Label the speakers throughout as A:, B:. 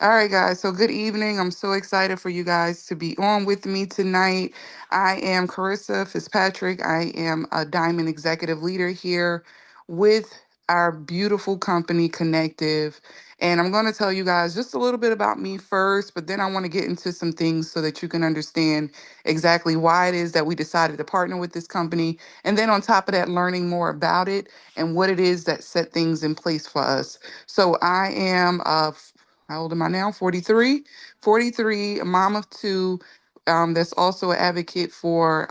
A: All right, guys. So, good evening. I'm so excited for you guys to be on with me tonight. I am Carissa Fitzpatrick. I am a Diamond Executive Leader here with our beautiful company, Connective. And I'm going to tell you guys just a little bit about me first, but then I want to get into some things so that you can understand exactly why it is that we decided to partner with this company. And then, on top of that, learning more about it and what it is that set things in place for us. So, I am how old am I now? 43. 43, a mom of two. That's also an advocate for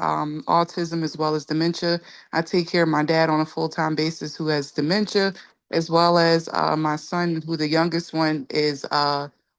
A: autism as well as dementia. I take care of my dad on a full-time basis who has dementia, as well as my son, who the youngest one is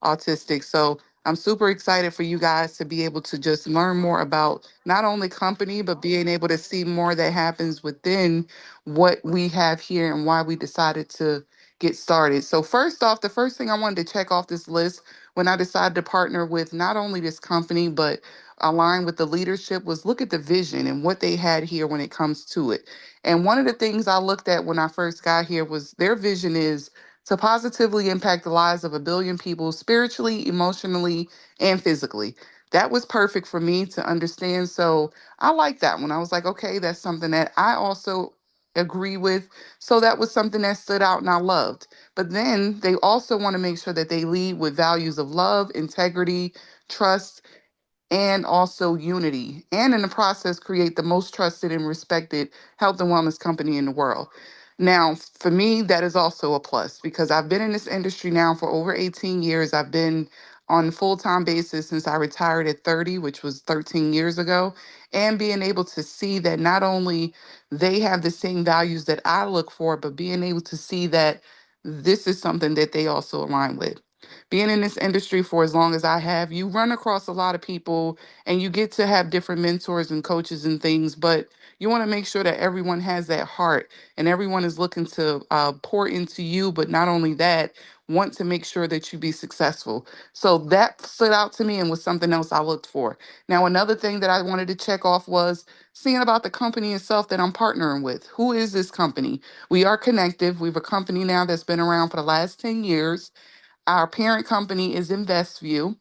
A: autistic. So I'm super excited for you guys to be able to just learn more about not only company, but being able to see more that happens within what we have here and why we decided to get started. So, first off, the first thing I wanted to check off this list when I decided to partner with not only this company, but align with the leadership was look at the vision and what they had here when it comes to it. And one of the things I looked at when I first got here was their vision is to positively impact the lives of a billion people spiritually, emotionally, and physically. That was perfect for me to understand. So I like that one. I was like, okay, that's something that I also agree with, so that was something that stood out and I loved. But then they also want to make sure that they lead with values of love, integrity, trust, and also unity, and in the process create the most trusted and respected health and wellness company in the world. Now, for me, that is also a plus because I've been in this industry now for over 18 years. I've been on full-time basis since I retired at 30, which was 13 years ago, and being able to see that not only they have the same values that I look for, but being able to see that this is something that they also align with. Being in this industry for as long as I have, you run across a lot of people and you get to have different mentors and coaches and things, but you want to make sure that everyone has that heart and everyone is looking to pour into you, but not only that, want to make sure that you be successful. So that stood out to me and was something else I looked for. Now, another thing that I wanted to check off was seeing about the company itself that I'm partnering with. Who is this company? We are Connective. We've a company now that's been around for the last 10 years. Our parent company is InvestView.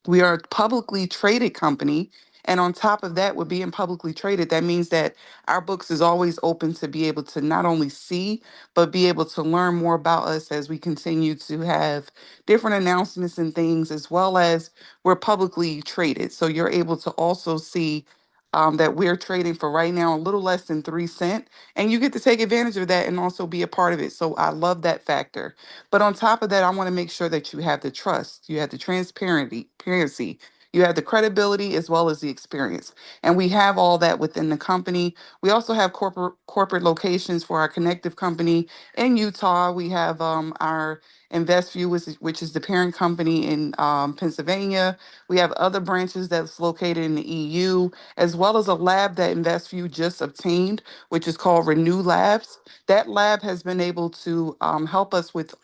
A: We are a publicly traded company. And on top of that, with being publicly traded, that means that our books is always open to be able to not only see, but be able to learn more about us as we continue to have different announcements and things, as well as we're publicly traded. So you're able to also see that we're trading for right now a little less than 3 cents. And you get to take advantage of that and also be a part of it. So I love that factor. But on top of that, I want to make sure that you have the trust, you have the transparency, you have the credibility as well as the experience. And we have all that within the company. We also have corporate locations for our connective company in Utah. We have our InvestView, which is the parent company in Pennsylvania. We have other branches that's located in the EU, as well as a lab that InvestView just obtained, which is called Renew Labs. That lab has been able to help us with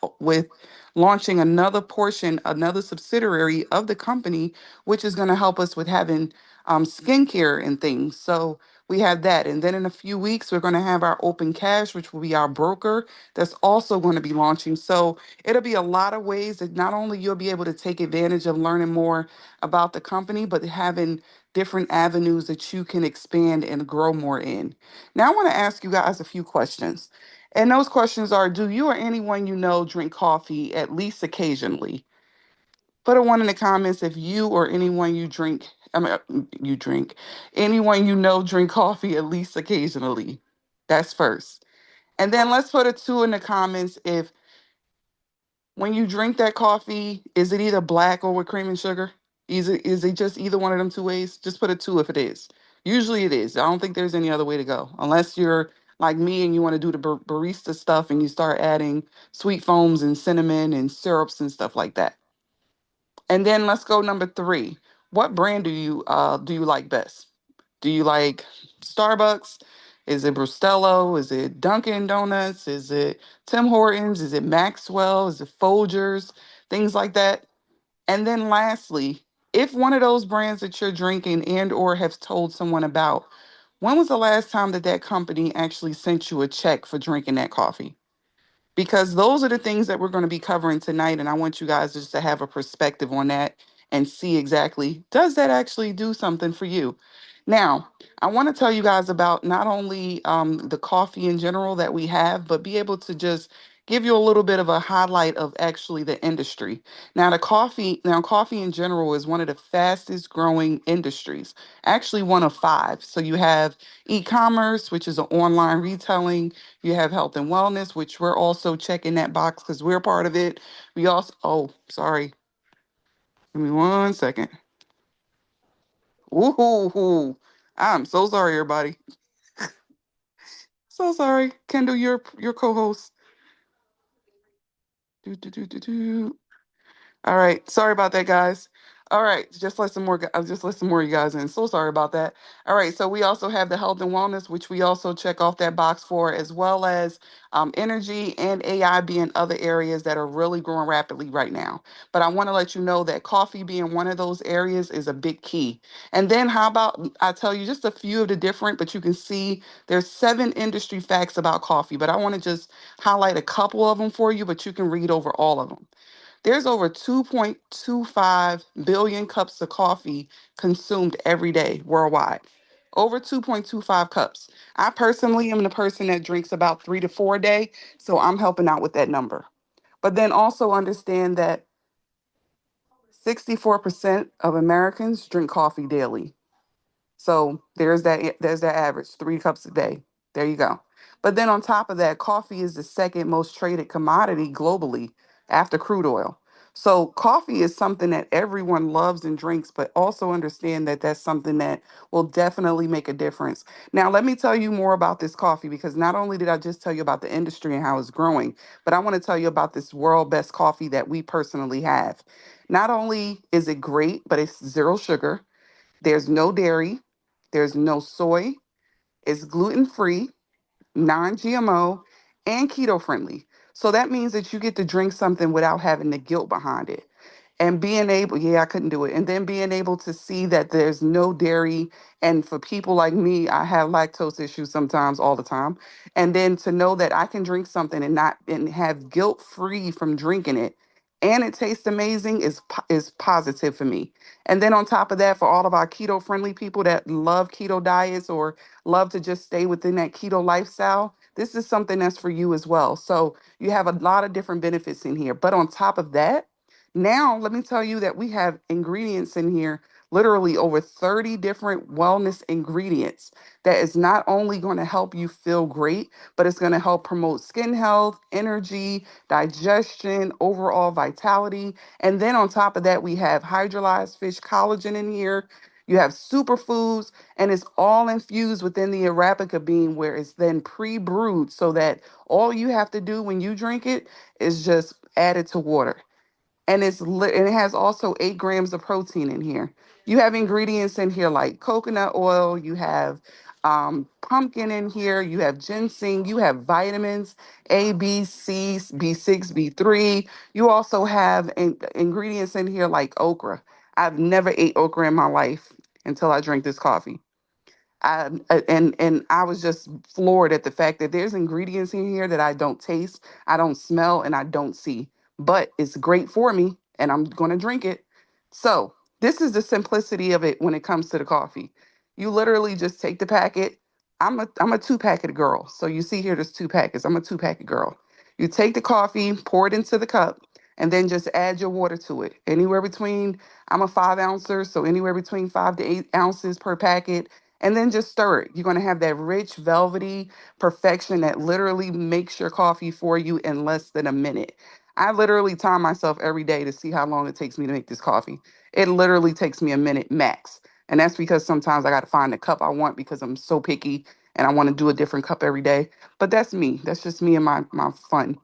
A: launching another portion, another subsidiary of the company, which is going to help us with having skincare and things. So we have that. And then in a few weeks, we're going to have our open cash, which will be our broker that's also going to be launching. So it'll be a lot of ways that not only you'll be able to take advantage of learning more about the company, but having different avenues that you can expand and grow more in. Now, I want to ask you guys a few questions. And those questions are: do you or anyone you know drink coffee at least occasionally? Put a one in the comments if you or anyone you drink, I mean, you drink, anyone you know drink coffee at least occasionally. That's first. And then let's put a two in the comments if when you drink that coffee, is it either black or with cream and sugar? Is it just either one of them two ways? Just put a two if it is. Usually it is. I don't think there's any other way to go. Unless you're like me and you want to do the barista stuff and you start adding sweet foams and cinnamon and syrups and stuff like that. And then let's go number three. What brand do you like best? Do you like Starbucks? Is it Brustello? Is it Dunkin' Donuts? Is it Tim Hortons? Is it Maxwell? Is it Folgers? Things like that. And then lastly, if one of those brands that you're drinking and or have told someone about, when was the last time that that company actually sent you a check for drinking that coffee? because those are the things that we're going to be covering tonight. And I want you guys just to have a perspective on that and see exactly, does that actually do something for you? Now, I want to tell you guys about not only the coffee in general that we have, but be able to just give you a little bit of a highlight of actually the industry. Coffee in general is one of the fastest growing industries, actually one of five. So you have e-commerce, which is an online retailing. You have health and wellness, which we're also checking that box because we're part of it. We also, oh, sorry. Give me 1 second. Ooh, I'm so sorry, everybody. So sorry. Kendall, your co-host. Do, do, do, do, do. All right. Sorry about that, guys. All right. Just let some more of you guys in. So sorry about that. All right. So we also have the health and wellness, which we also check off that box for, as well as energy and AI being other areas that are really growing rapidly right now. But I want to let you know that coffee being one of those areas is a big key. And then how about I tell you just a few of the different, but you can see there's 7 industry facts about coffee, but I want to just highlight a couple of them for you, but you can read over all of them. There's over 2.25 billion cups of coffee consumed every day worldwide. Over 2.25 cups. I personally am the person that drinks about 3 to 4 a day, so I'm helping out with that number. But then also understand that 64% of Americans drink coffee daily. So there's that average, 3 cups a day. There you go. But then on top of that, coffee is the second most traded commodity globally after crude oil. So coffee is something that everyone loves and drinks, but also understand that that's something that will definitely make a difference. Now, let me tell you more about this coffee because not only did I just tell you about the industry and how it's growing, but I want to tell you about this world best coffee that we personally have. Not only is it great, but it's zero sugar. There's no dairy, there's no soy, it's gluten free, non GMO, and keto friendly. So that means that you get to drink something without having the guilt behind it and being able, yeah, I couldn't do it, and then being able to see that there's no dairy. And for people like me, I have lactose issues sometimes, all the time, and then to know that I can drink something and not and have guilt free from drinking it, and it tastes amazing is positive for me. And then on top of that, for all of our keto friendly people that love keto diets or love to just stay within that keto lifestyle, this is something that's for you as well. So you have a lot of different benefits in here, but on top of that, now, let me tell you that we have ingredients in here, literally over 30 different wellness ingredients that is not only going to help you feel great, but it's going to help promote skin health, energy, digestion, overall vitality. And then on top of that, we have hydrolyzed fish collagen in here. You have superfoods, and it's all infused within the Arabica bean, where it's then pre brewed so that all you have to do when you drink it is just add it to water, and and it has also 8 grams of protein in here. You have ingredients in here like coconut oil, you have pumpkin in here, you have ginseng, you have vitamins A, B, C, B6, B3. You also have ingredients in here like okra. I've never ate okra in my life until I drank this coffee. And I was just floored at the fact that there's ingredients in here that I don't taste, I don't smell, and I don't see. But it's great for me, and I'm going to drink it. So this is the simplicity of it when it comes to the coffee. You literally just take the packet. I'm a 2 packet girl. So you see here, there's 2 packets. I'm a 2 packet girl. You take the coffee, pour it into the cup, and then just add your water to it. Anywhere between, I'm a 5 ouncer, so anywhere between 5 to 8 ounces per packet, and then just stir it. You're going to have that rich, velvety perfection that literally makes your coffee for you in less than a minute. I literally time myself every day to see how long it takes me to make this coffee. It literally takes me a minute max. And that's because sometimes I got to find the cup I want because I'm so picky and I want to do a different cup every day. But that's me. That's just me and my fun.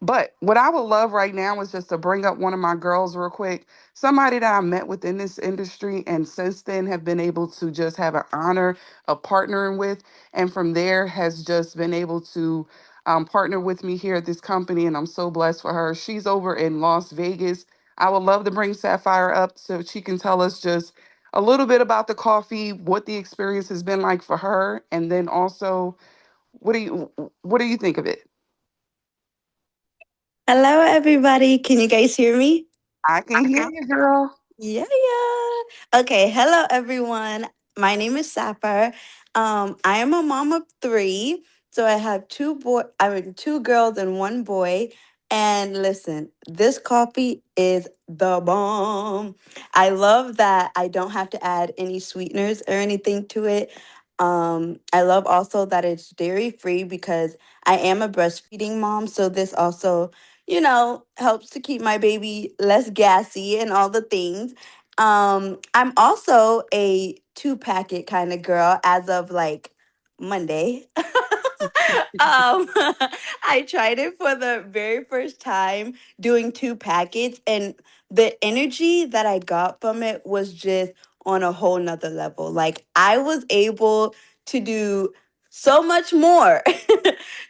A: But what I would love right now is just to bring up one of my girls real quick. Somebody that I met within this industry and since then have been able to just have an honor of partnering with. And from there has just been able to partner with me here at this company. And I'm so blessed for her. She's over in Las Vegas. I would love to bring Sapphyre up so she can tell us just a little bit about the coffee, what the experience has been like for her. And then also, what do you think of it?
B: Hello, everybody. Can you guys hear me?
A: I can hear you, girl.
B: Yeah, yeah. Okay, hello, everyone. My name is Sapphyre. I am a mom of three, so I have two girls and one boy. And listen, this coffee is the bomb. I love that I don't have to add any sweeteners or anything to it. I love also that it's dairy free because I am a breastfeeding mom, so this also helps to keep my baby less gassy and all the things. I'm also a two packet kind of girl as of like Monday. I tried it for the very first time doing two packets, and the energy that I got from it was just on a whole nother level. Like, I was able to do so much more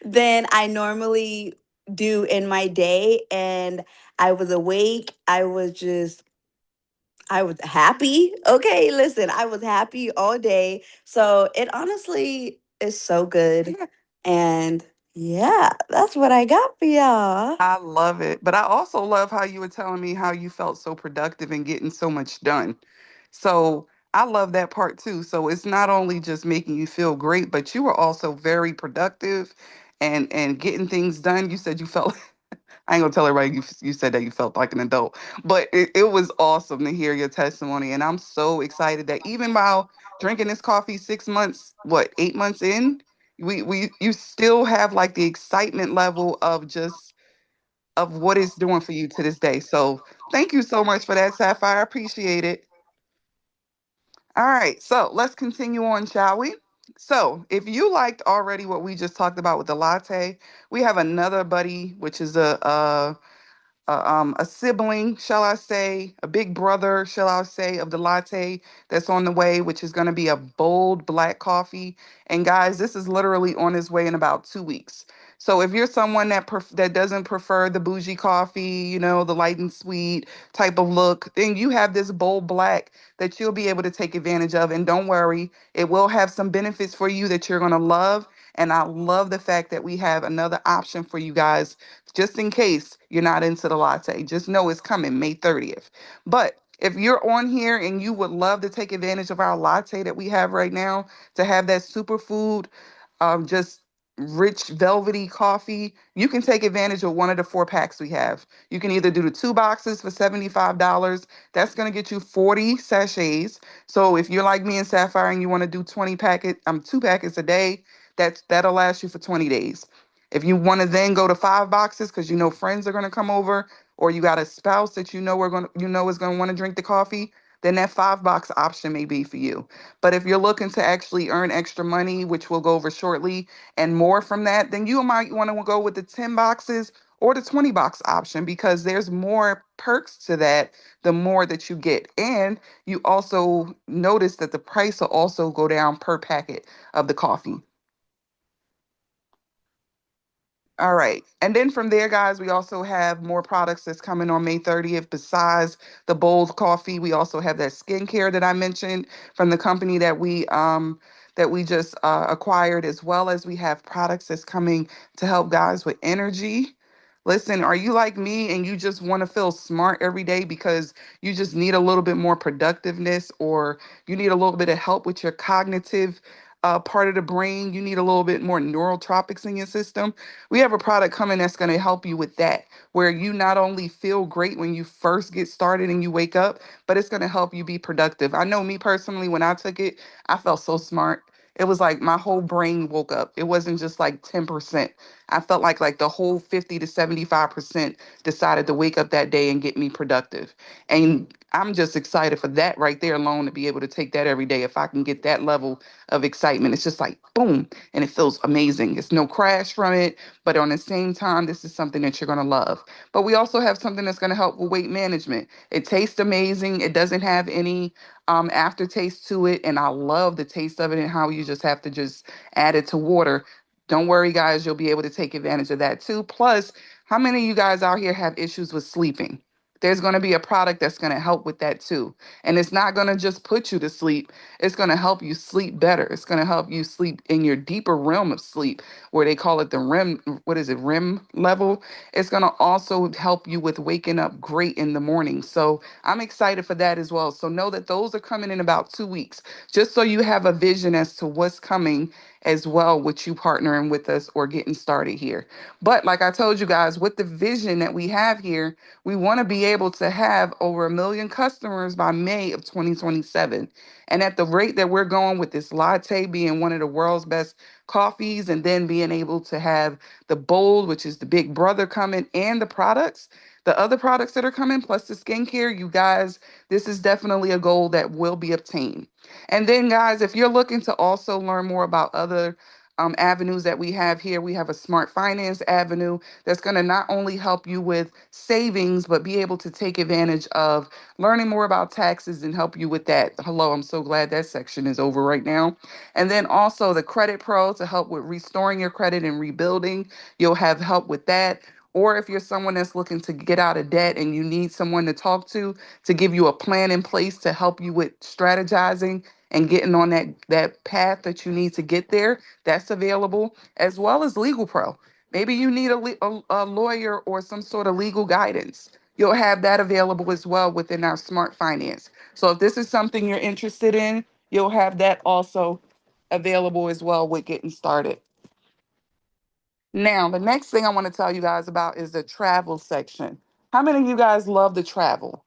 B: than I normally do in my day. And I was awake. I was happy. Okay, listen, I was happy all day. So it honestly is so good. And yeah, that's what I got for y'all.
A: I love it. But I also love how you were telling me how you felt so productive and getting so much done. So I love that part too. So it's not only just making you feel great, but you were also very productive and getting things done. You said you felt I ain't gonna tell everybody you said that you felt like an adult, but it was awesome to hear your testimony. And I'm so excited that even while drinking this coffee 6 months, what, 8 months in, we you still have like the excitement level of just of what it's doing for you to this day. So thank you so much for that, Sapphire. I appreciate it. All right, so let's continue on, shall we? So, if you liked already what we just talked about with the latte, we have another buddy, which is a sibling, shall I say, a big brother, shall I say, of the latte that's on the way, which is going to be a bold black coffee. And guys, this is literally on its way in about 2 weeks. So if you're someone that doesn't prefer the bougie coffee, the light and sweet type of look, then you have this bold black that you'll be able to take advantage of. And don't worry, it will have some benefits for you that you're going to love. And I love the fact that we have another option for you guys just in case you're not into the latte. Just know it's coming May 30th. But if you're on here and you would love to take advantage of our latte that we have right now, to have that superfood, just rich velvety coffee, you can take advantage of one of the 4 packs we have. You can either do the 2 boxes for $75. That's going to get you 40 sachets. So if you're like me and Sapphire and you want to do 2 packets a day, that'll last you for 20 days. If you want to then go to 5 boxes because you know friends are going to come over, or you got a spouse that you know is going to want to drink the coffee, then that 5 box option may be for you. But if you're looking to actually earn extra money, which we'll go over shortly, and more from that, then you might want to go with the 10 boxes or the 20 box option because there's more perks to that the more that you get. And you also notice that the price will also go down per packet of the coffee. All right. And then from there, guys, we also have more products that's coming on May 30th. Besides the bold coffee, we also have that skincare that I mentioned from the company that we just acquired, as well as we have products that's coming to help guys with energy. Listen, are you like me and you just want to feel smart every day because you just need a little bit more productiveness, or you need a little bit of help with your cognitive part of the brain? You need a little bit more neurotropics in your system. We have a product coming that's going to help you with that, where you not only feel great when you first get started and you wake up, but it's going to help you be productive. I know me personally, when I took it, I felt so smart. It was like my whole brain woke up. It wasn't just like 10%. I felt like the whole 50 to 75% decided to wake up that day and get me productive. And I'm just excited for that right there alone to be able to take that every day. If I can get that level of excitement, it's just like boom, and it feels amazing. It's no crash from it, but on the same time, this is something that you're going to love. But we also have something that's going to help with weight management. It tastes amazing. It doesn't have any aftertaste to it. And I love the taste of it and how you just have to just add it to water. Don't worry, guys. You'll be able to take advantage of that too. Plus, how many of you guys out here have issues with sleeping? there's going to be a product that's going to help with that too. And it's not going to just put you to sleep, it's going to help you sleep better. It's going to help you sleep in your deeper realm of sleep, where they call it the REM, what is it, REM level. It's going to also help you with waking up great in the morning. So I'm excited for that as well. So know that those are coming in about 2 weeks, just so you have a vision as to what's coming as well with you partnering with us or getting started here. But like I told you guys, with the vision that we have here, we want to be able to have over 1 million customers by May of 2027. And at the rate that we're going with this latte being one of the world's best coffees, and then being able to have the bold, which is the big brother coming, and the products, the other products that are coming, plus the skincare, you guys, this is definitely a goal that will be obtained. And then, guys, if you're looking to also learn more about other avenues that we have here, we have a smart finance avenue that's going to not only help you with savings, but be able to take advantage of learning more about taxes and help you with that. Hello, I'm so glad that section is over right now. And then also the Credit Pro to help with restoring your credit and rebuilding. You'll have help with that. Or if you're someone that's looking to get out of debt and you need someone to give you a plan in place to help you with strategizing and getting on that path that you need to get there, that's available, as well as Legal Pro. Maybe you need a lawyer or some sort of legal guidance. You'll have that available as well within our Smart Finance. So if this is something you're interested in, you'll have that also available as well with getting started. Now, the next thing I want to tell you guys about is the travel section. How many of you guys love to travel?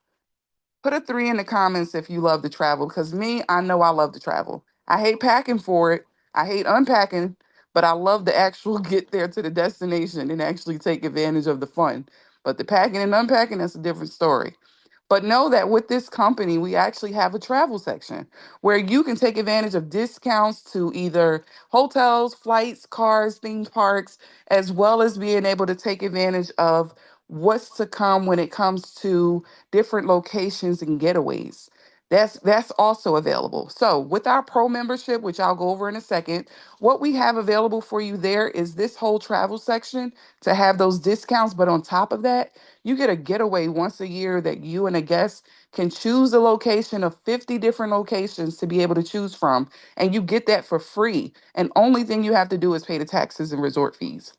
A: Put a three in the comments if you love to travel, because me, I know I love to travel. I hate packing for it. I hate unpacking, but I love to actual get there to the destination and actually take advantage of the fun. But the packing and unpacking, that's a different story. But know that with this company, we actually have a travel section where you can take advantage of discounts to either hotels, flights, cars, theme parks, as well as being able to take advantage of what's to come when it comes to different locations and getaways. That's also available. So with our pro membership, which I'll go over in a second, what we have available for you there is this whole travel section to have those discounts. But on top of that, you get a getaway once a year that you and a guest can choose a location of 50 different locations to be able to choose from. And you get that for free. And only thing you have to do is pay the taxes and resort fees.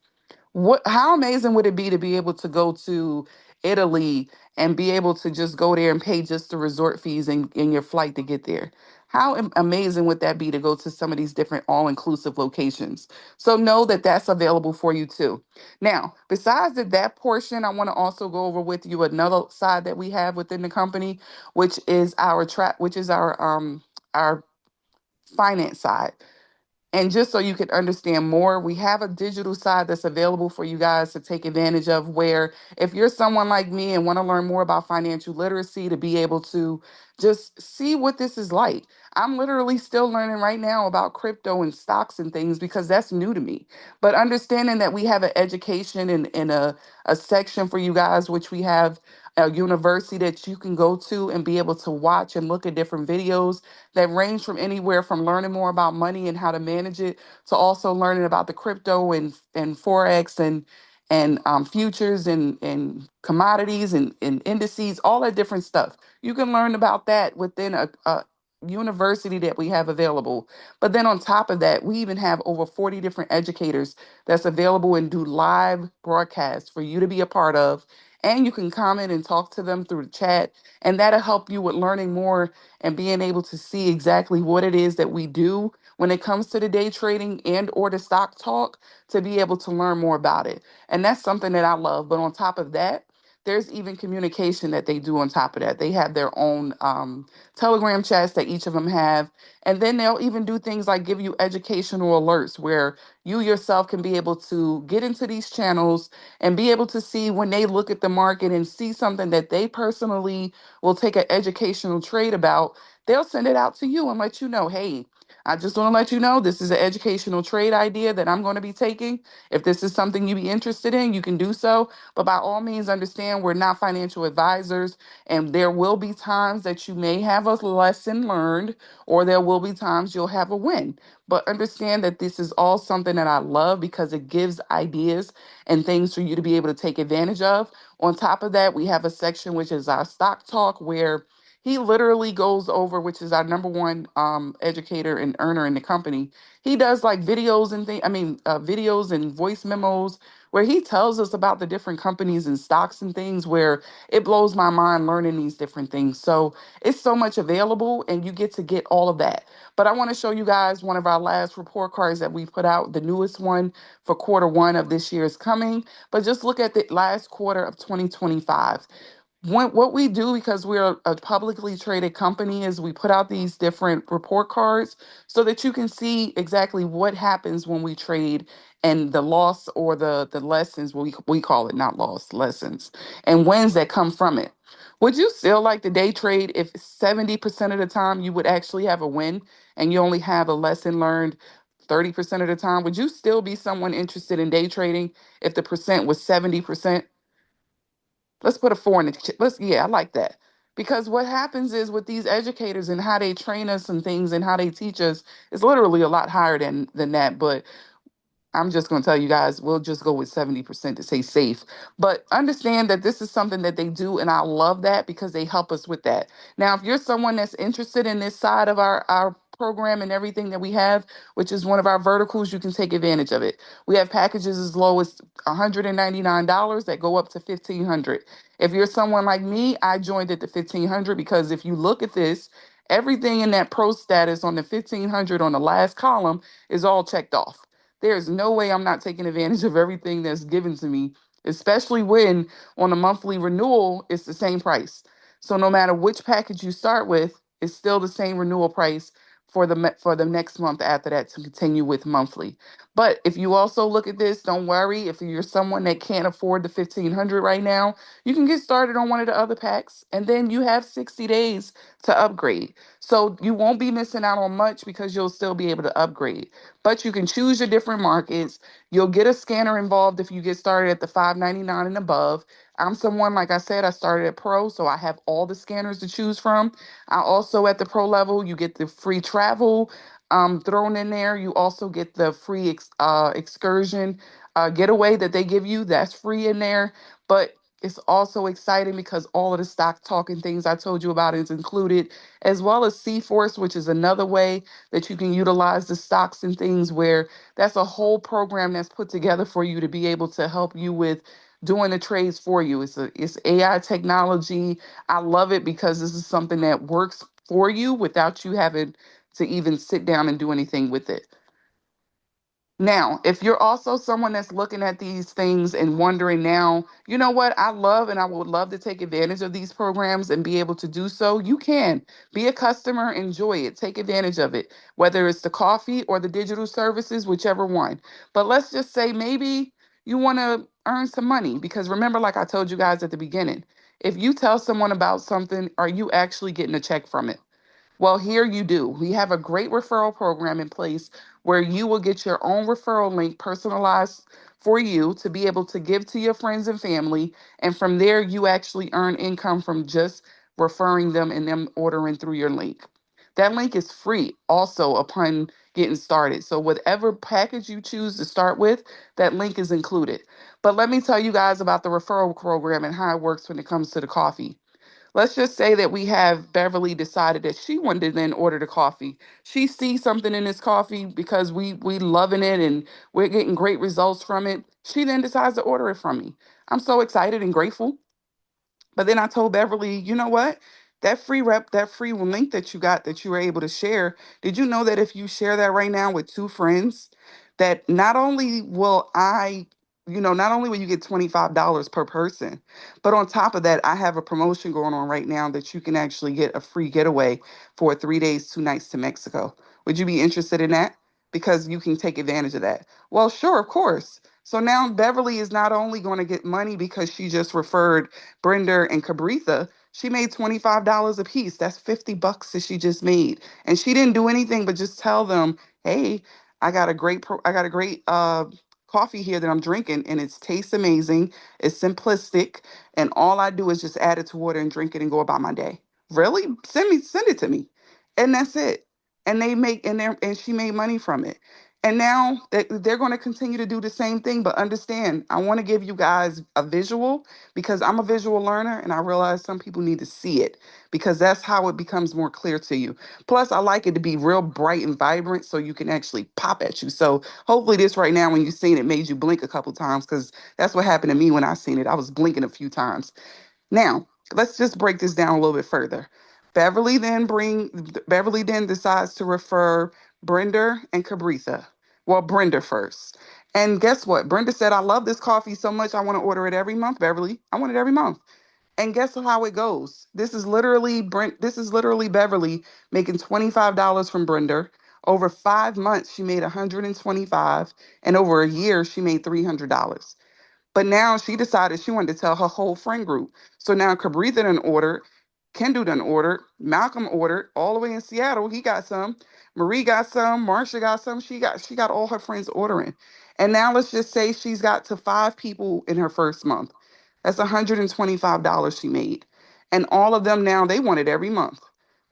A: How amazing would it be to be able to go to Italy and be able to just go there and pay just the resort fees and your flight to get there? How amazing would that be to go to some of these different all-inclusive locations? So know that that's available for you too. Now, besides that portion, I want to also go over with you another side that we have within the company, which is our finance side. And just so you can understand more, we have a digital side that's available for you guys to take advantage of. Where if you're someone like me and want to learn more about financial literacy, to be able to just see what this is like. I'm literally still learning right now about crypto and stocks and things because that's new to me. But understanding that we have an education and a section for you guys, which we have a university that you can go to and be able to watch and look at different videos that range from anywhere from learning more about money and how to manage it to also learning about the crypto and forex and futures and commodities and indices, all that different stuff. You can learn about that within a university that we have available. But then on top of that, we even have over 40 different educators that's available and do live broadcasts for you to be a part of. And you can comment and talk to them through the chat, and that'll help you with learning more and being able to see exactly what it is that we do when it comes to the day trading and or the stock talk, to be able to learn more about it. And that's something that I love. But on top of that, there's even communication that they do on top of that. They have their own Telegram chats that each of them have. And then they'll even do things like give you educational alerts where you yourself can be able to get into these channels and be able to see when they look at the market and see something that they personally will take an educational trade about. They'll send it out to you and let you know, hey, I just want to let you know this is an educational trade idea that I'm going to be taking. If this is something you be interested in, you can do so. But by all means, understand we're not financial advisors, and there will be times that you may have a lesson learned, or there will be times you'll have a win. But understand that this is all something that I love because it gives ideas and things for you to be able to take advantage of. On top of that, we have a section which is our stock talk where he literally goes over, which is our number one educator and earner in the company. He does like videos and things, videos and voice memos where he tells us about the different companies and stocks and things where it blows my mind learning these different things. So it's so much available and you get to get all of that. But I want to show you guys one of our last report cards that we put out. The newest one for quarter one of this year is coming. But just look at the last quarter of 2025. What we do, because we're a publicly traded company, is we put out these different report cards so that you can see exactly what happens when we trade and the loss or the lessons, we call it not loss, lessons, and wins that come from it. Would you still like to day trade if 70% of the time you would actually have a win and you only have a lesson learned 30% of the time? Would you still be someone interested in day trading if the percent was 70%? Let's put a four in the let's yeah, I like that. Because what happens is with these educators and how they train us and things and how they teach us is literally a lot higher than that. But I'm just going to tell you guys, we'll just go with 70% to say safe. But understand that this is something that they do, and I love that because they help us with that. Now, if you're someone that's interested in this side of our program and everything that we have, which is one of our verticals, you can take advantage of it. We have packages as low as $199 that go up to 1500. If you're someone like me, I joined at the 1500 because if you look at this, everything in that pro status on the 1500 on the last column is all checked off. There's no way I'm not taking advantage of everything that's given to me, especially when on a monthly renewal, it's the same price. So no matter which package you start with, it's still the same renewal price for for the next month after that to continue with monthly. But if you also look at this, don't worry. If you're someone that can't afford the 1500 right now, you can get started on one of the other packs and then you have 60 days to upgrade. So you won't be missing out on much because you'll still be able to upgrade, but you can choose your different markets. You'll get a scanner involved if you get started at the 599 and above. I'm someone, like I said, I started at pro, so I have all the scanners to choose from. I also at the pro level, you get the free travel thrown in there. You also get the free excursion getaway that they give you. That's free in there. But it's also exciting because all of the stock talk and things I told you about is included, as well as C-Force, which is another way that you can utilize the stocks and things where that's a whole program that's put together for you to be able to help you with doing the trades for you. It's AI technology. I love it because this is something that works for you without you having to even sit down and do anything with it. Now, if you're also someone that's looking at these things and wondering now, you know what, I love and I would love to take advantage of these programs and be able to do so, you can be a customer, enjoy it, take advantage of it, whether it's the coffee or the digital services, whichever one. But let's just say maybe you want to earn some money because remember, like I told you guys at the beginning, if you tell someone about something, are you actually getting a check from it? Well, here you do. We have a great referral program in place where you will get your own referral link personalized for you to be able to give to your friends and family. And from there, you actually earn income from just referring them and them ordering through your link. That link is free also upon getting started. So, whatever package you choose to start with, that link is included. But let me tell you guys about the referral program and how it works when it comes to the coffee. Let's just say that we have Beverly decided that she wanted to then order the coffee. She sees something in this coffee because we loving it and we're getting great results from it. She then decides to order it from me. I'm so excited and grateful. But then I told Beverly, you know what? That free link that you got that you were able to share, did you know that if you share that right now with two friends, that not only will not only will you get $25 per person, but on top of that, I have a promotion going on right now that you can actually get a free getaway for 3 days, 2 nights to Mexico. Would you be interested in that? Because you can take advantage of that. Well, sure, of course. So now Beverly is not only going to get money because she just referred Brenda and Cabritha, She made $25 a piece. That's $50 that she just made. And she didn't do anything but just tell them, hey, I got a great coffee here that I'm drinking, and it tastes amazing. It's simplistic, and all I do is just add it to water and drink it and go about my day. Really? Send it to me. And that's it. And they make and she made money from it. And now they're going to continue to do the same thing, but understand, I want to give you guys a visual because I'm a visual learner and I realize some people need to see it because that's how it becomes more clear to you. Plus, I like it to be real bright and vibrant so you can actually pop at you. So hopefully this right now when you seen it made you blink a couple times because that's what happened to me when I seen it. I was blinking a few times. Now, let's just break this down a little bit further. Beverly then decides to refer Brenda and Cabritha. Well, Brenda first. And guess what? Brenda said, I love this coffee so much I want to order it every month, Beverly. I want it every month. And guess how it goes? This is literally Beverly making $25 from Brenda. Over 5 months, she made 125, and over a year, she made $300. But now she decided she wanted to tell her whole friend group. So now Cabritha done ordered, Kendall done ordered, Malcolm ordered, all the way in Seattle. He got some. Marie got some. Marsha got some. She got all her friends ordering. And now let's just say she's got to 5 people in her first month. That's $125 she made. And all of them now they want it every month.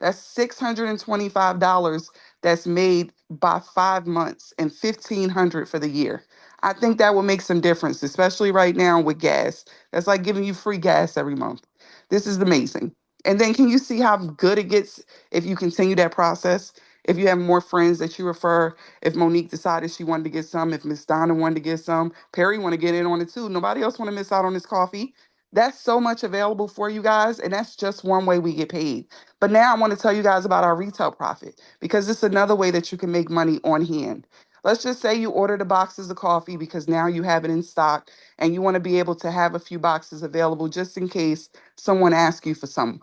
A: That's $625 that's made by 5 months and 1,500 for the year. I think that will make some difference, especially right now with gas. That's like giving you free gas every month. This is amazing. And then can you see how good it gets if you continue that process? If you have more friends that you refer, if Monique decided she wanted to get some, if Miss Donna wanted to get some, Perry want to get in on it too. Nobody else want to miss out on this coffee. That's so much available for you guys, and that's just one way we get paid. But now I want to tell you guys about our retail profit because it's another way that you can make money on hand. Let's just say you order the boxes of coffee because now you have it in stock and you want to be able to have a few boxes available just in case someone asks you for some.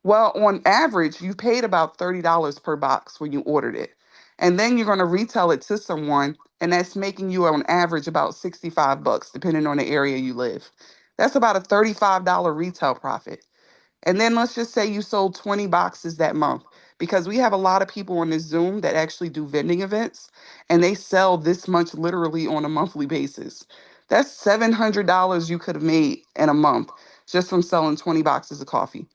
A: Well, on average, you paid about $30 per box when you ordered it. And then you're going to retail it to someone, and that's making you on average about 65 bucks, depending on the area you live. That's about a $35 retail profit. And then let's just say you sold 20 boxes that month because we have a lot of people on this Zoom that actually do vending events and they sell this much literally on a monthly basis. That's $700 you could have made in a month just from selling 20 boxes of coffee.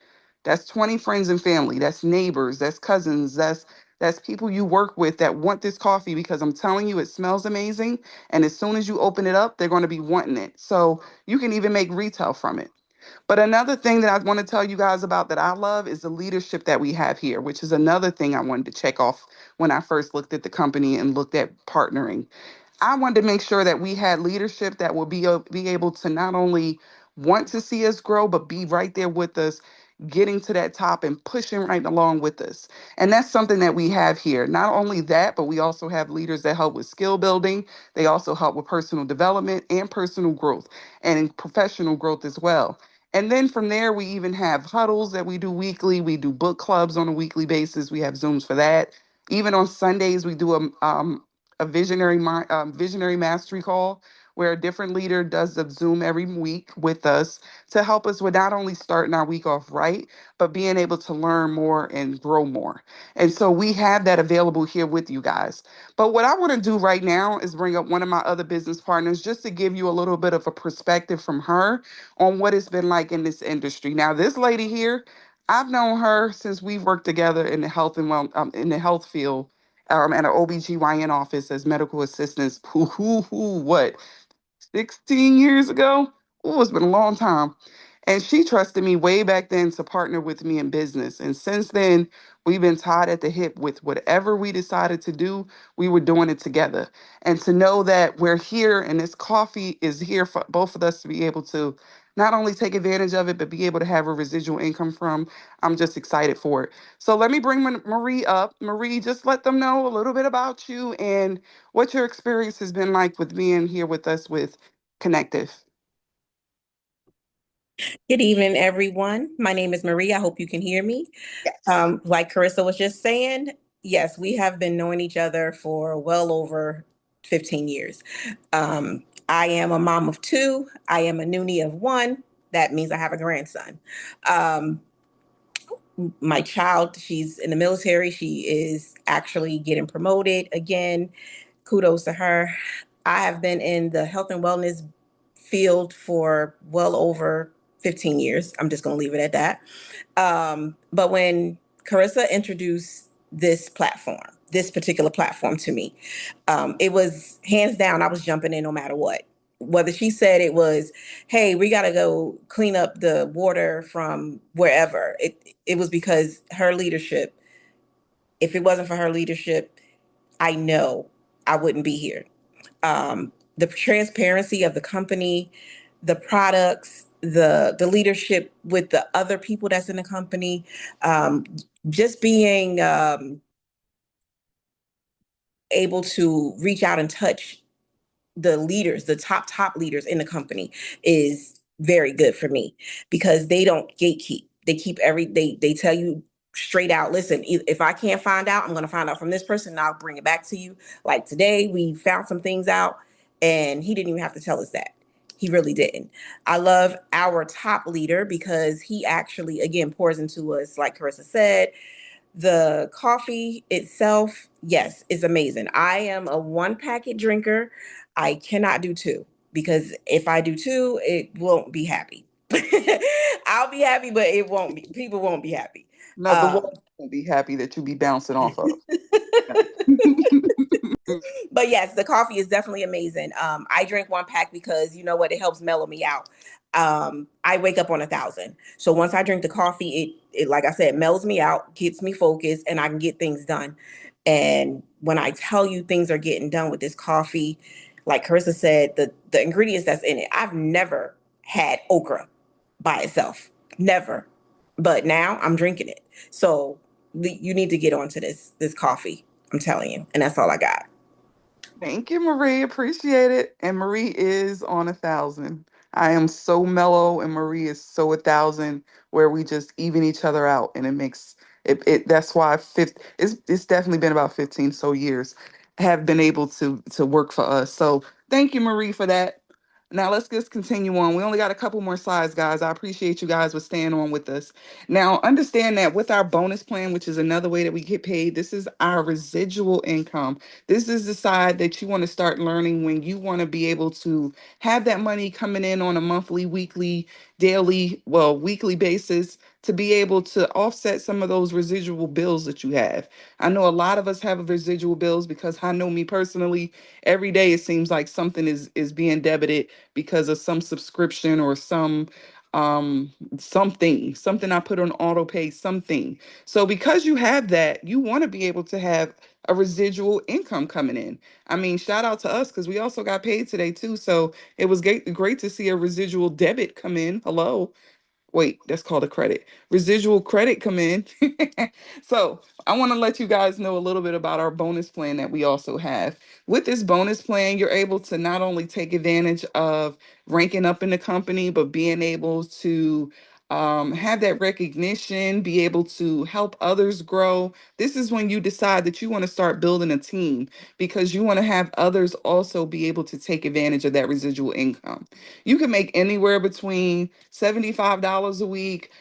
A: That's 20 friends and family, that's neighbors, that's cousins, that's people you work with that want this coffee because I'm telling you it smells amazing and as soon as you open it up, they're going to be wanting it. So, you can even make retail from it. But another thing that I want to tell you guys about that I love is the leadership that we have here, which is another thing I wanted to check off when I first looked at the company and looked at partnering. I wanted to make sure that we had leadership that will be able to not only want to see us grow, but be right there with us, getting to that top and pushing right along with us. And that's something that we have here. Not only that, but we also have leaders that help with skill building. They also help with personal development and personal growth and in professional growth as well. And then from there, we even have huddles that we do weekly. We do book clubs on a weekly basis. We have Zooms for that. Even on Sundays, we do a visionary mastery call where a different leader does a Zoom every week with us to help us with not only starting our week off right, but being able to learn more and grow more. And so we have that available here with you guys. But what I want to do right now is bring up one of my other business partners just to give you a little bit of a perspective from her on what it's been like in this industry. Now, this lady here, I've known her since we've worked together in the in the health field at an OBGYN office as medical assistants. What? 16 years ago. Oh, it's been a long time. And she trusted me way back then to partner with me in business. And since then, we've been tied at the hip with whatever we decided to do, we were doing it together. And to know that we're here and this coffee is here for both of us to be able to not only take advantage of it, but be able to have a residual income from, I'm just excited for it. So let me bring Marie up. Marie, just let them know a little bit about you and what your experience has been like with being here with us with Connective.
C: Good evening, everyone. My name is Marie. I hope you can hear me.
A: Yes.
C: Like Carissa was just saying, yes, we have been knowing each other for well over 15 years. I am a mom of two. I am a noonie of one. That means I have a grandson. Um, My child, she's in the military. She is actually getting promoted again. Kudos to her. I have been in the health and wellness field for well over 15 years. I'm just going to leave it at that. But when Carissa introduced this particular platform to me, it was hands down, I was jumping in no matter what. Whether she said it was, hey, we got to go clean up the water from wherever, it was because her leadership. If it wasn't for her leadership, I know I wouldn't be here. The transparency of the company, the products, the leadership with the other people that's in the company, um, just being able to reach out and touch the leaders, the top leaders in the company is very good for me because they don't gatekeep. They keep they tell you straight out, listen, if I can't find out, I'm going to find out from this person and I'll bring it back to you. Like today, we found some things out and he didn't even have to tell us that. He really didn't. I love our top leader because he actually, again, pours into us, like Carissa said. The coffee itself, yes, is amazing. I am a one packet drinker. I cannot do two because if I do two, it won't be happy. I'll be happy, but it won't be. People won't be happy.
A: No, the
C: Um,
A: walls won't be happy that you be bouncing off of.
C: but yes, the coffee is definitely amazing. I drink one pack because you know what, it helps mellow me out. I wake up on 1,000, so once I drink the coffee, it like I said, mellows me out, gets me focused, and I can get things done. And when I tell you things are getting done with this coffee, like Carissa said, the ingredients that's in it, I've never had okra by itself, never. But now I'm drinking it. So you need to get onto this coffee. I'm telling you, and that's all I got.
A: Thank you, Marie. Appreciate it. And Marie is on 1,000. I am so mellow, and Marie is so 1,000, where we just even each other out, and it makes it. That's why it's definitely been about 15 so years have been able to work for us. So thank you, Marie, for that. Now let's just continue on. We only got a couple more slides, guys. I appreciate you guys for staying on with us. Now, understand that with our bonus plan, which is another way that we get paid, this is our residual income. This is the side that you want to start learning when you want to be able to have that money coming in on a monthly, weekly, daily, well, weekly basis to be able to offset some of those residual bills that you have. I know a lot of us have residual bills because I know me personally, every day it seems like something is being debited because of some subscription or something I put on auto pay, something. So because you have that, you want to be able to have a residual income coming in. I mean, shout out to us because we also got paid today too. So it was great to see a residual debit come in. Hello. Wait, that's called a credit. Residual credit come in. So I want to let you guys know a little bit about our bonus plan that we also have. With this bonus plan, you're able to not only take advantage of ranking up in the company, but being able to have that recognition, be able to help others grow. This is when you decide that you want to start building a team because you want to have others also be able to take advantage of that residual income. You can make anywhere between $75 a week,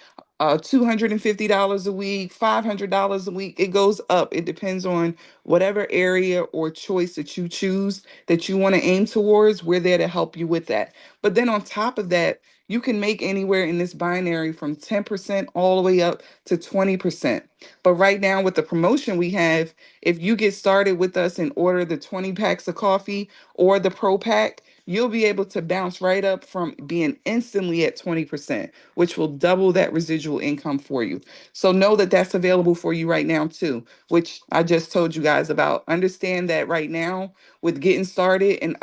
A: $250 a week, $500 a week. It goes up. It depends on whatever area or choice that you choose that you want to aim towards. We're there to help you with that. But then on top of that, you can make anywhere in this binary from 10% all the way up to 20%. But right now, with the promotion we have, if you get started with us and order the 20 packs of coffee or the Pro Pack, you'll be able to bounce right up from being instantly at 20%, which will double that residual income for you. So know that that's available for you right now too, which I just told you guys about. Understand that right now with getting started and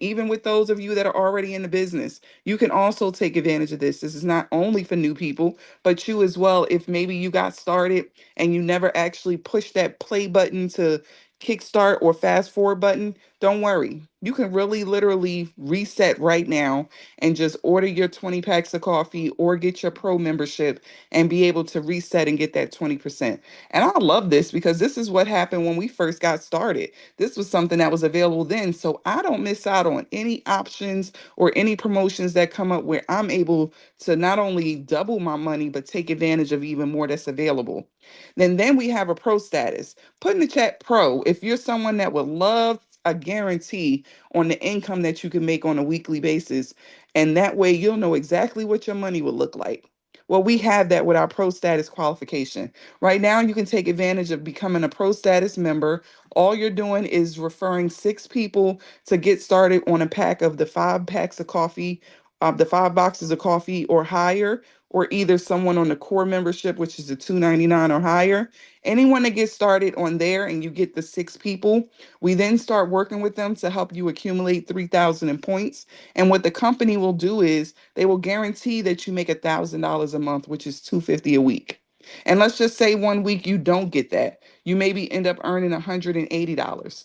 A: even with those of you that are already in the business, you can also take advantage of this. This is not only for new people, but you as well. If maybe you got started and you never actually pushed that play button to kickstart or fast forward button, don't worry. You can really literally reset right now and just order your 20 packs of coffee or get your pro membership and be able to reset and get that 20%. And I love this because this is what happened when we first got started. This was something that was available then. So I don't miss out on any options or any promotions that come up where I'm able to not only double my money, but take advantage of even more that's available. Then we have a pro status. Put in the chat pro if you're someone that would love a guarantee on the income that you can make on a weekly basis. And that way you'll know exactly what your money will look like. Well, we have that with our pro status qualification. Right now, you can take advantage of becoming a pro status member. All you're doing is referring 6 people to get started on a pack of the 5 packs of coffee, the 5 boxes of coffee or higher, or either someone on the core membership, which is the 299 or higher. Anyone that gets started on there and you get the 6 people, we then start working with them to help you accumulate 3,000 in points. And what the company will do is they will guarantee that you make $1,000 a month, which is 250 a week. And let's just say one week you don't get that. You maybe end up earning $180.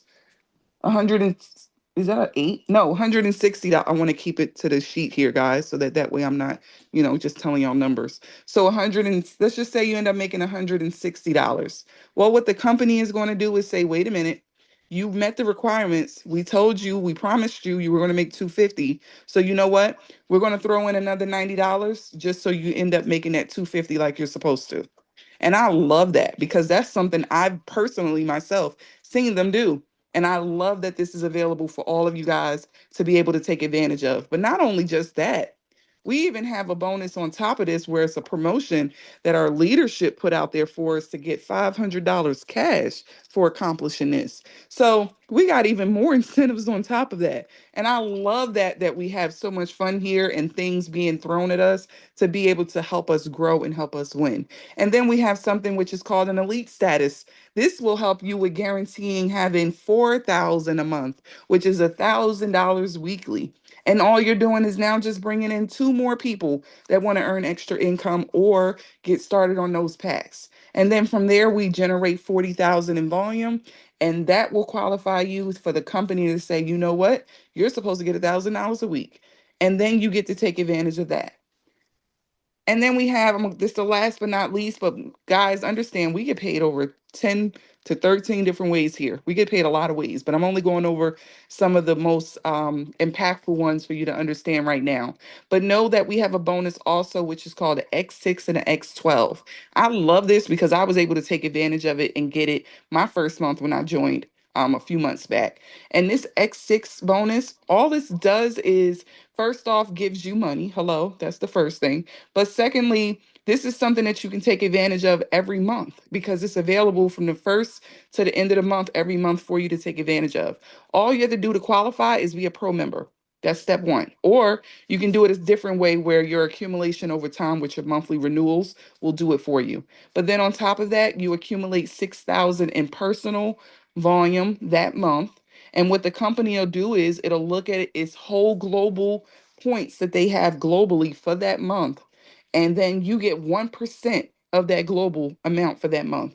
A: 100 and is that an eight? No, $160. I want to keep it to the sheet here, guys, so that way I'm not, just telling y'all numbers. So 100 and let's just say you end up making $160. Well, what the company is going to do is say, wait a minute, you met the requirements. We told you, we promised you were going to make 250. So you know what? We're going to throw in another $90 just so you end up making that 250 like you're supposed to. And I love that because that's something I've personally myself seen them do. And I love that this is available for all of you guys to be able to take advantage of. But not only just that, we even have a bonus on top of this where it's a promotion that our leadership put out there for us to get $500 cash for accomplishing this. So we got even more incentives on top of that. And I love that we have so much fun here and things being thrown at us to be able to help us grow and help us win. And then we have something which is called an elite status. This will help you with guaranteeing having 4,000 a month, which is $1,000 weekly. And all you're doing is now just bringing in 2 more people that want to earn extra income or get started on those packs. And then from there, we generate 40,000 in volume. And that will qualify you for the company to say, you know what, you're supposed to get $1,000 a week. And then you get to take advantage of that. And then we have this the last but not least, but guys, understand we get paid over 10 to 13 different ways here. We get paid a lot of ways, but I'm only going over some of the most impactful ones for you to understand right now. But know that we have a bonus also, which is called the X6 and the X12. I love this because I was able to take advantage of it and get it my first month when I joined a few months back. And this X6 bonus, all this does is first off gives you money. Hello, that's the first thing. But secondly, this is something that you can take advantage of every month because it's available from the first to the end of the month every month for you to take advantage of. All you have to do to qualify is be a pro member. That's step one. Or you can do it a different way where your accumulation over time with your monthly renewals will do it for you. But then on top of that, you accumulate 6,000 in personal volume that month. And what the company will do is it'll look at its whole global points that they have globally for that month. And then you get 1% of that global amount for that month.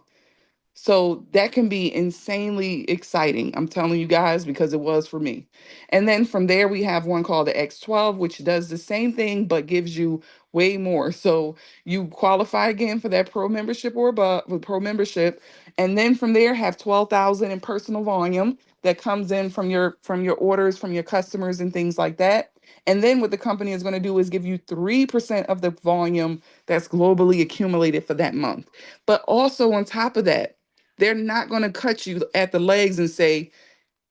A: So that can be insanely exciting. I'm telling you guys because it was for me. And then from there, we have one called the X12, which does the same thing but gives you way more. So you qualify again for that pro membership or above with pro membership. And then from there, have 12,000 in personal volume that comes in from your orders, from your customers and things like that. And then what the company is going to do is give you 3% of the volume that's globally accumulated for that month. But also on top of that, they're not going to cut you at the legs and say,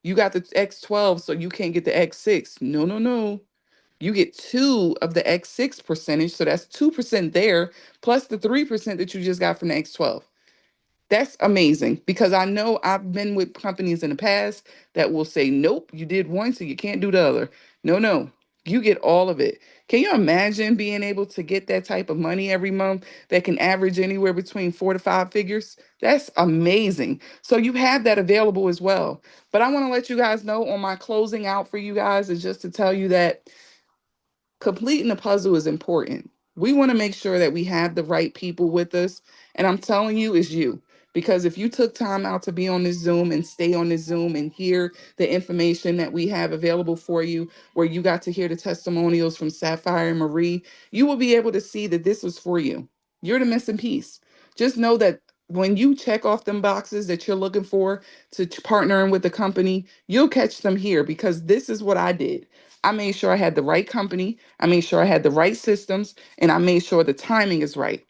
A: you got the X12, so you can't get the X6. No, no, no. You get two of the X6 percentage. So that's 2% there, plus the 3% that you just got from the X12. That's amazing because I know I've been with companies in the past that will say, nope, you did one, so you can't do the other. No, no, you get all of it. Can you imagine being able to get that type of money every month that can average anywhere between 4 to 5 figures? That's amazing. So you have that available as well. But I want to let you guys know on my closing out for you guys is just to tell you that completing the puzzle is important. We want to make sure that we have the right people with us. And I'm telling you, it's you. Because if you took time out to be on this Zoom and stay on this Zoom and hear the information that we have available for you, where you got to hear the testimonials from Sapphire and Marie, you will be able to see that this was for you. You're the missing piece. Just know that when you check off them boxes that you're looking for to partnering with the company, you'll catch them here, because this is what I did. I made sure I had the right company, I made sure I had the right systems, and I made sure the timing is right.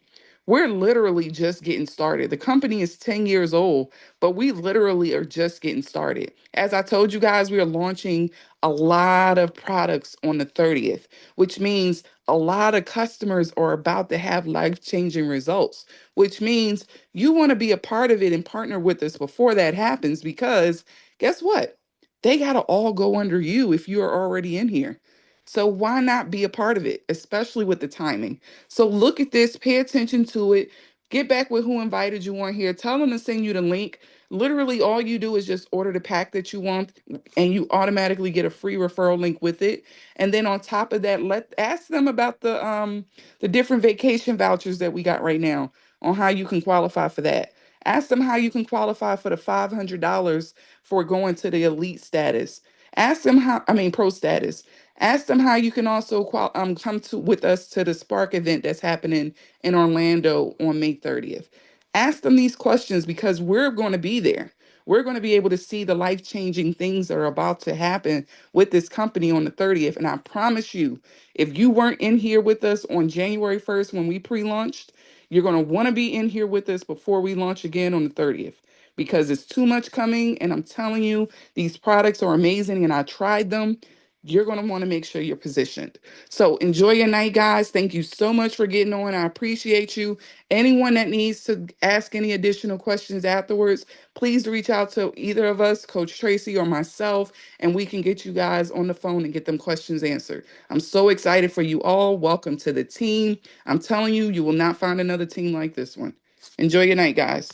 A: We're literally just getting started. The company is 10 years old, but we literally are just getting started. As I told you guys, we are launching a lot of products on the 30th, which means a lot of customers are about to have life-changing results, which means you want to be a part of it and partner with us before that happens, because guess what? They got to all go under you if you are already in here. So why not be a part of it, especially with the timing? So look at this, pay attention to it. Get back with who invited you on here. Tell them to send you the link. Literally, all you do is just order the pack that you want, and you automatically get a free referral link with it. And then on top of that, let ask them about the different vacation vouchers that we got right now, on how you can qualify for that. Ask them how you can qualify for the $500 for going to the elite status. Ask them how, I mean, pro status. Ask them how you can also come to with us to the Spark event that's happening in Orlando on May 30th. Ask them these questions, because we're going to be there. We're going to be able to see the life-changing things that are about to happen with this company on the 30th. And I promise you, if you weren't in here with us on January 1st when we pre-launched, you're going to want to be in here with us before we launch again on the 30th, because it's too much coming. And I'm telling you, these products are amazing and I tried them. You're going to want to make sure you're positioned. So enjoy your night, guys. Thank you so much for getting on. I appreciate you. Anyone that needs to ask any additional questions afterwards, please reach out to either of us, Coach Tracy or myself, and we can get you guys on the phone and get them questions answered. I'm so excited for you all. Welcome to the team. I'm telling you, you will not find another team like this one. Enjoy your night, guys.